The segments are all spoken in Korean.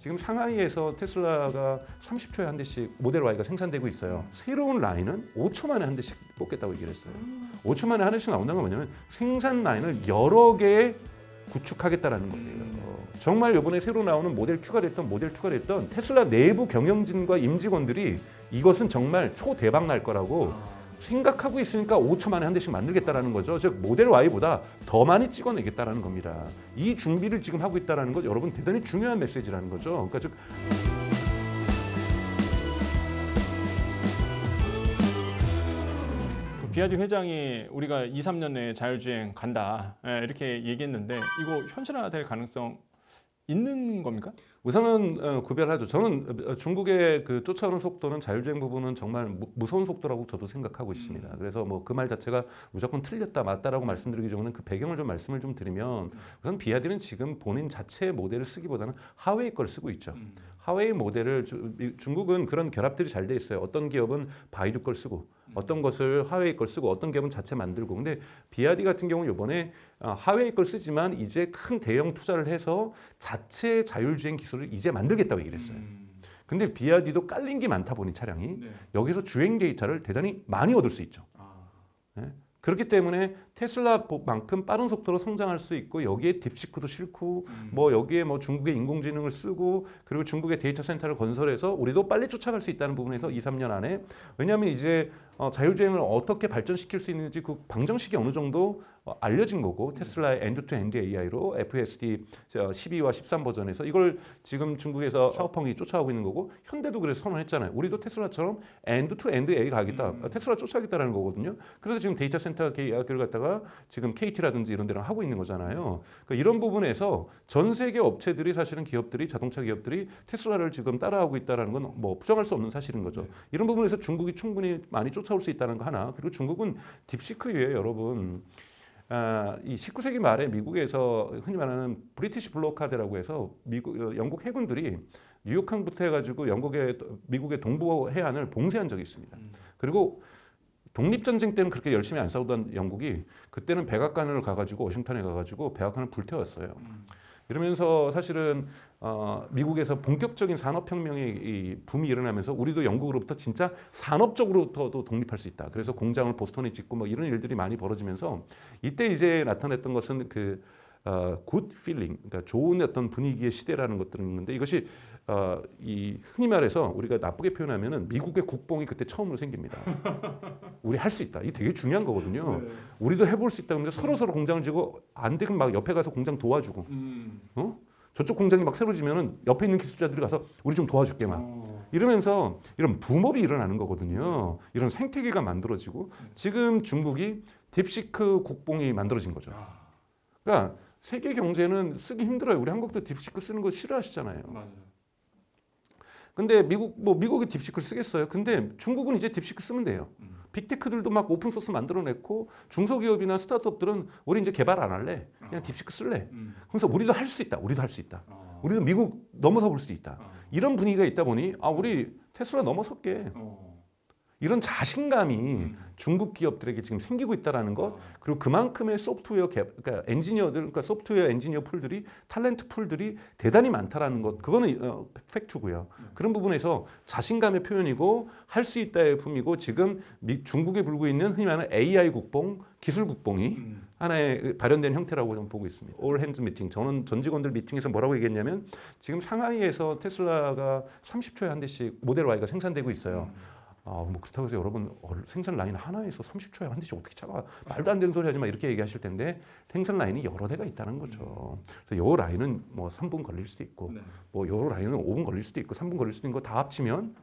지금 상하이에서 테슬라가 30초에 한 대씩 모델 Y가 생산되고 있어요. 새로운 라인은 5초 만에 한 대씩 뽑겠다고 얘기를 했어요. 5초 만에 한 대씩 나온다는 건 뭐냐면 생산 라인을 여러 개 구축하겠다라는 거예요. 정말 이번에 새로 나오는 모델 Q가 됐던 모델 2가 됐던 테슬라 내부 경영진과 임직원들이 이것은 정말 초대박 날 거라고 생각하고 있으니까 5초 만에 한 대씩 만들겠다라는 거죠. 즉 모델 Y보다 더 많이 찍어내겠다라는 겁니다. 이 준비를 지금 하고 있다라는 것 여러분 대단히 중요한 메시지라는 거죠. 그러니까 즉 비아디 회장이 우리가 2, 3년 내에 자율주행 간다 이렇게 얘기했는데 이거 현실화될 가능성 있는 겁니까? 우선은 구별하죠. 저는 중국의 그 쫓아오는 속도는 자율주행 부분은 정말 무서운 속도라고 저도 생각하고 있습니다. 그래서 뭐 그 말 자체가 무조건 틀렸다 맞다라고 말씀드리기 전에는 그 배경을 좀 말씀을 좀 드리면 우선 비아디는 지금 본인 자체의 모델을 쓰기보다는 하웨이 걸 쓰고 있죠. 하웨이 모델을 중국은 그런 결합들이 잘 돼 있어요. 어떤 기업은 바이두 걸 쓰고 어떤 것을 하웨이 걸 쓰고 어떤 기업은 자체 만들고 근데 비아디 같은 경우는 이번에 하웨이 걸 쓰지만 이제 큰 대형 투자를 해서 자체 자율주행 기술을 이제 만들겠다고 얘기를 했어요. 근데 비아디도 깔린 게 많다 보니 차량이 여기서 주행 데이터를 대단히 많이 얻을 수 있죠. 네? 그렇기 때문에 테슬라만큼 빠른 속도로 성장할 수 있고 여기에 딥시크도 싣고 뭐 여기에 뭐 중국의 인공지능을 쓰고 그리고 중국의 데이터 센터를 건설해서 우리도 빨리 쫓아갈 수 있다는 부분에서 2, 3년 안에 왜냐하면 이제 자율주행을 어떻게 발전시킬 수 있는지 그 방정식이 어느 정도 알려진 거고 테슬라의 엔드-투-엔드 AI로 FSD 12와 13 버전에서 이걸 지금 중국에서 샤오펑이 쫓아가고 있는 거고 현대도 그래서 선언했잖아요. 우리도 테슬라처럼 엔드-투-엔드 AI 가겠다. 테슬라 쫓아가겠다라는 거거든요. 그래서 지금 데이터 센터 계약을 갖다가 지금 KT라든지 이런 데랑 하고 있는 거잖아요. 그러니까 이런 부분에서 전 세계 업체들이 사실은 기업들이 자동차 기업들이 테슬라를 지금 따라하고 있다라는 건 뭐 부정할 수 없는 사실인 거죠. 이런 부분에서 중국이 충분히 많이 쫓아올 수 있다는 거 하나. 그리고 중국은 딥시크 위에 여러분 이 19세기 말에 미국에서 흔히 말하는 브리티시 블로카드라고 해서 영국 해군들이 뉴욕항부터 해가지고 미국의 동부 해안을 봉쇄한 적이 있습니다. 그리고 독립전쟁 때는 그렇게 열심히 안 싸우던 영국이 그때는 백악관을 가가지고 워싱턴에 가가지고 백악관을 불태웠어요. 이러면서 사실은 미국에서 본격적인 산업혁명의 붐이 일어나면서 우리도 영국으로부터 진짜 산업적으로도 독립할 수 있다. 그래서 공장을 보스턴에 짓고 뭐 이런 일들이 많이 벌어지면서 이때 이제 나타났던 것은 그 good feeling, 그러니까 좋은 어떤 분위기의 시대라는 것들은 있는데 이것이 이 흔히 말해서 우리가 나쁘게 표현하면은 미국의 국뽕이 그때 처음으로 생깁니다. 우리 할 수 있다. 이게 되게 중요한 거거든요. 네. 우리도 해볼 수 있다. 그러면서 서로 공장을 지고 안 되면 막 옆에 가서 공장 도와주고, 저쪽 공장이 막 새로 지면은 옆에 있는 기술자들이 가서 우리 좀 도와줄게 막. 이러면서 이런 붐업이 일어나는 거거든요. 이런 생태계가 만들어지고 지금 중국이 딥시크 국뽕이 만들어진 거죠. 그러니까 세계 경제는 쓰기 힘들어요. 우리 한국도 딥시크 쓰는 거 싫어하시잖아요. 맞아요. 근데 미국이 딥시크를 쓰겠어요. 근데 중국은 이제 딥시크 쓰면 돼요. 빅테크들도 막 오픈 소스 만들어냈고 중소기업이나 스타트업들은 우리 이제 개발 안 할래. 그냥 딥시크 쓸래. 그래서 우리도 할 수 있다. 우리도 할 수 있다. 우리도 미국 넘어서 볼 수 있다. 이런 분위기가 있다 보니 우리 테슬라 넘어설게. 이런 자신감이 중국 기업들에게 지금 생기고 있다는 것, 그리고 그만큼의 소프트웨어 그러니까 엔지니어들, 그러니까 소프트웨어 엔지니어 풀들이 탤런트 풀들이 대단히 많다라는 것, 그거는 팩트고요. 그런 부분에서 자신감의 표현이고 할 수 있다의 품이고 지금 중국에 불고 있는 흔히 말하는 AI 국뽕, 기술 국뽕이 하나의 발현된 형태라고 좀 보고 있습니다. 올 핸즈 미팅, 저는 전 직원들 미팅에서 뭐라고 얘기했냐면 지금 상하이에서 테슬라가 30초에 한 대씩 모델 Y가 생산되고 있어요. 뭐 그렇다고 해서 여러분 생산 라인 하나에서 30초에 한 대씩 어떻게 차가 말도 안 되는 소리 하지 마 이렇게 얘기하실 텐데 생산 라인이 여러 대가 있다는 거죠. 그래서 요 라인은 뭐 3분 걸릴 수도 있고 뭐 요 라인은 5분 걸릴 수도 있고 3분 걸릴 수도 있는 거 다 합치면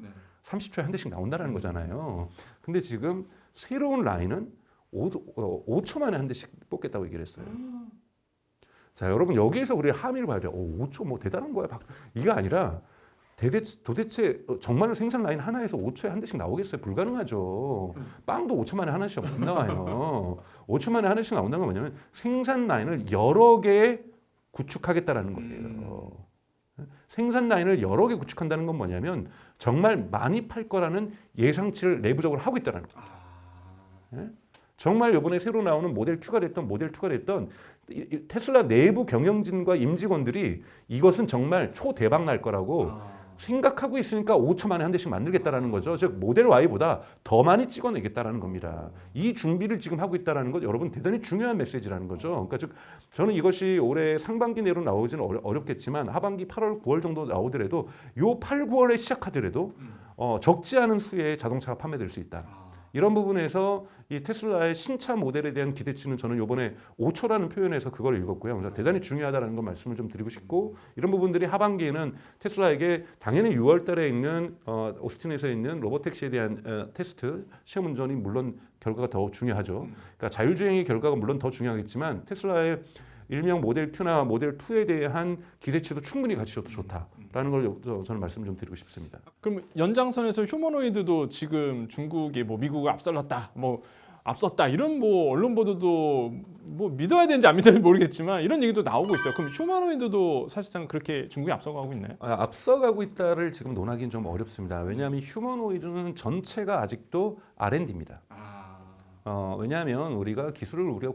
30초에 한 대씩 나온다는 거잖아요. 근데 지금 새로운 라인은 5초 만에 한 대씩 뽑겠다고 얘기를 했어요. 자, 여러분 여기에서 우리 함의를 봐야 돼요. 5초 뭐 대단한 거야. 이게 아니라 도대체 정말 생산 라인 하나에서 5초에 한 대씩 나오겠어요? 불가능하죠. 빵도 5초 만에 하나씩 못 나와요. 5초 만에 하나씩 나온다는 건 뭐냐면 생산 라인을 여러 개 구축하겠다라는 거예요. 생산 라인을 여러 개 구축한다는 건 뭐냐면 정말 많이 팔 거라는 예상치를 내부적으로 하고 있다는 거예요. 정말 이번에 새로 나오는 모델 Q가 됐던 모델 2가 됐던 이 테슬라 내부 경영진과 임직원들이 이것은 정말 초대박 날 거라고 생각하고 있으니까 5초 만에 한 대씩 만들겠다라는 거죠. 즉 모델 Y보다 더 많이 찍어내겠다라는 겁니다. 이 준비를 지금 하고 있다라는 것 여러분 대단히 중요한 메시지라는 거죠. 그러니까 즉 저는 이것이 올해 상반기 내로 나오지는 어렵겠지만 하반기 8월 9월 정도 나오더라도 요 8, 9월에 시작하더라도 적지 않은 수의 자동차가 판매될 수 있다. 이런 부분에서 이 테슬라의 신차 모델에 대한 기대치는 저는 이번에 5초라는 표현에서 그걸 읽었고요. 그래서 대단히 중요하다는 거 말씀을 좀 드리고 싶고 이런 부분들이 하반기에는 테슬라에게 당연히 6월 달에 있는 오스틴에서 있는 로보택시에 대한 테스트 시험 운전이 물론 결과가 더 중요하죠. 그러니까 자율주행의 결과가 물론 더 중요하겠지만 테슬라의 일명 모델 Q나 모델 2에 대한 기대치도 충분히 가치도 좋다라는 걸 저는 말씀 좀 드리고 싶습니다. 그럼 연장선에서 휴머노이드도 지금 중국이 뭐 미국을 앞설렀다, 뭐 앞섰다 이런 뭐 언론 보도도 뭐 믿어야 되는지 안 믿어야 되는지 모르겠지만 이런 얘기도 나오고 있어요. 그럼 휴머노이드도 사실상 그렇게 중국이 앞서가고 있나요? 앞서가고 있다를 지금 논하기는 좀 어렵습니다. 왜냐하면 휴머노이드는 전체가 아직도 R&D입니다. 왜냐하면 우리가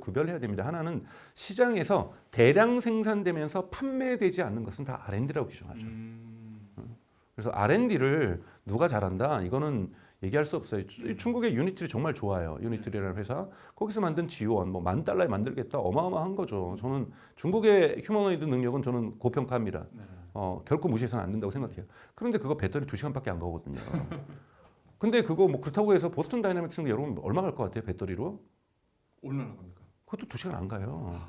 구별해야 됩니다. 하나는 시장에서 대량 생산되면서 판매되지 않는 것은 다 R&D라고 규정하죠. 그래서 R&D를 누가 잘한다? 이거는 얘기할 수 없어요. 중국의 유니트리 정말 좋아요. 유니트리라는 회사. 거기서 만든 G1 뭐 $10,000에 만들겠다. 어마어마한 거죠. 저는 중국의 휴머노이드 능력은 저는 고평가합니다. 결코 무시해서는 안 된다고 생각해요. 그런데 그거 배터리 2시간밖에 안 가거든요. 근데 그거 뭐 그렇다고 해서 보스턴 다이내믹스는 여러분 얼마 갈 것 같아요? 배터리로? 얼마나 갑니까? 그것도 2시간 안 가요.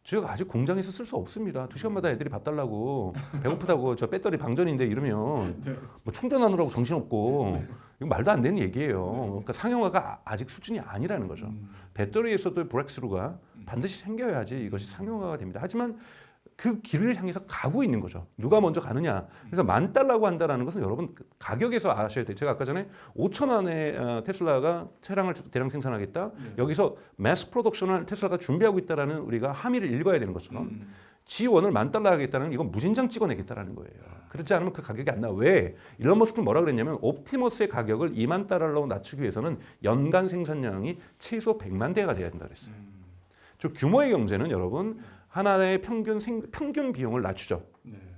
저희가 아직 공장에서 쓸 수 없습니다. 2시간마다 애들이 밥 달라고 배고프다고 저 배터리 방전인데 이러면 뭐 충전하느라고 정신없고 이거 말도 안 되는 얘기예요. 그러니까 상용화가 아직 수준이 아니라는 거죠. 배터리에서도 브렉스루가 반드시 생겨야지 이것이 상용화가 됩니다. 하지만 그 길을 향해서 가고 있는 거죠. 누가 먼저 가느냐. 그래서 $10,000라고 한다는 것은 여러분 가격에서 아셔야 돼요. 제가 아까 전에 5,000원에 테슬라가 차량을 대량 생산하겠다. 여기서 매스 프로덕션을 테슬라가 준비하고 있다라는 우리가 함의를 읽어야 되는 것처럼 G1을 $10,000 하겠다는 이건 무진장 찍어내겠다라는 거예요. 그렇지 않으면 그 가격이 안 나와. 왜? 일론 머스크는 뭐라 그랬냐면 옵티머스의 가격을 $20,000로 낮추기 위해서는 연간 생산량이 최소 100만 대가 돼야 된다 그랬어요. 즉 규모의 경제는 여러분 하나의 평균 비용을 낮추죠.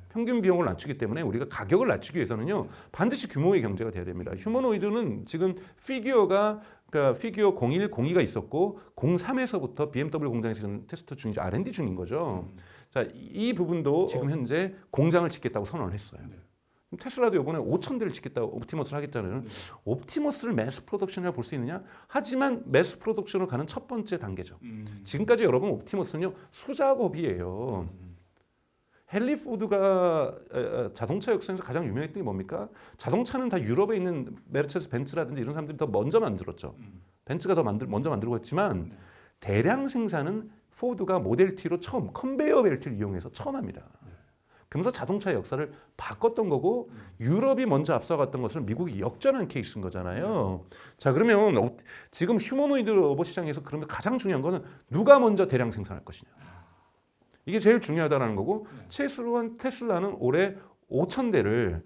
평균 비용을 낮추기 때문에 우리가 가격을 낮추기 위해서는요 반드시 규모의 경제가 돼야 됩니다. 휴머노이드는 지금 그러니까 피규어 01, 02가 있었고 03에서부터 BMW 공장에서 테스트 중이죠. R&D 중인 거죠. 자, 이 부분도 지금 현재 공장을 짓겠다고 선언을 했어요. 테슬라도 이번에 5,000대를 짓겠다고 옵티머스를 하겠다는 옵티머스를 매스 프로덕션이라고 볼 수 있느냐? 하지만 매스 프로덕션으로 가는 첫 번째 단계죠. 지금까지 여러분 옵티머스는요 수작업이에요. 헨리 포드가 자동차 역사에서 가장 유명했던 게 뭡니까? 자동차는 다 유럽에 있는 메르세데스 벤츠라든지 이런 사람들이 더 먼저 만들었죠. 벤츠가 먼저 만들고 했지만 대량 생산은 포드가 모델 T로 처음 컨베이어 벨트를 이용해서 처음 합니다. 그러면서 자동차의 역사를 바꿨던 거고 유럽이 먼저 앞서갔던 것을 미국이 역전한 케이스인 거잖아요. 자 그러면 지금 휴머노이드 로봇 시장에서 그러면 가장 중요한 거는 누가 먼저 대량 생산할 것이냐. 이게 제일 중요하다는 거고 최소한 테슬라는 올해 5,000대를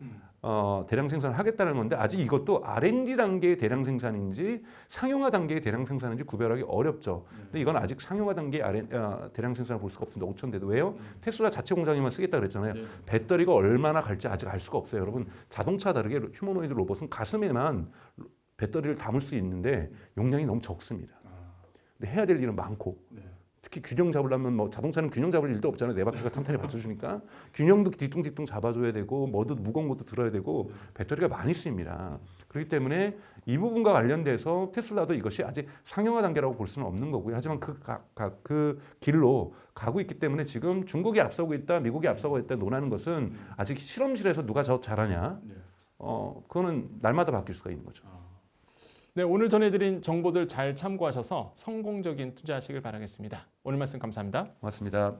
대량 생산을 하겠다는 건데 아직 이것도 R&D 단계의 대량 생산인지 상용화 단계의 대량 생산인지 구별하기 어렵죠. 근데 이건 아직 상용화 단계의 대량 생산을 볼 수가 없습니다. 5,000대도 왜요? 테슬라 자체 공장에만 쓰겠다 그랬잖아요. 배터리가 얼마나 갈지 아직 알 수가 없어요. 여러분 자동차 다르게 휴머노이드 로봇은 가슴에만 배터리를 담을 수 있는데 용량이 너무 적습니다. 근데 해야 될 일은 많고 특히 균형 잡으려면 뭐 자동차는 균형 잡을 일도 없잖아요. 네 바퀴가 탄탄히 받쳐주니까 균형도 뒤뚱뒤뚱 잡아줘야 되고 뭐도 무거운 것도 들어야 되고 배터리가 많이 쓰입니다. 그렇기 때문에 이 부분과 관련돼서 테슬라도 이것이 아직 상용화 단계라고 볼 수는 없는 거고요. 하지만 그 길로 가고 있기 때문에 지금 중국이 앞서고 있다, 미국이 앞서고 있다 논하는 것은 아직 실험실에서 누가 더 잘하냐, 그거는 날마다 바뀔 수가 있는 거죠. 네, 오늘 전해드린 정보들 잘 참고하셔서 성공적인 투자하시길 바라겠습니다. 오늘 말씀 감사합니다. 고맙습니다.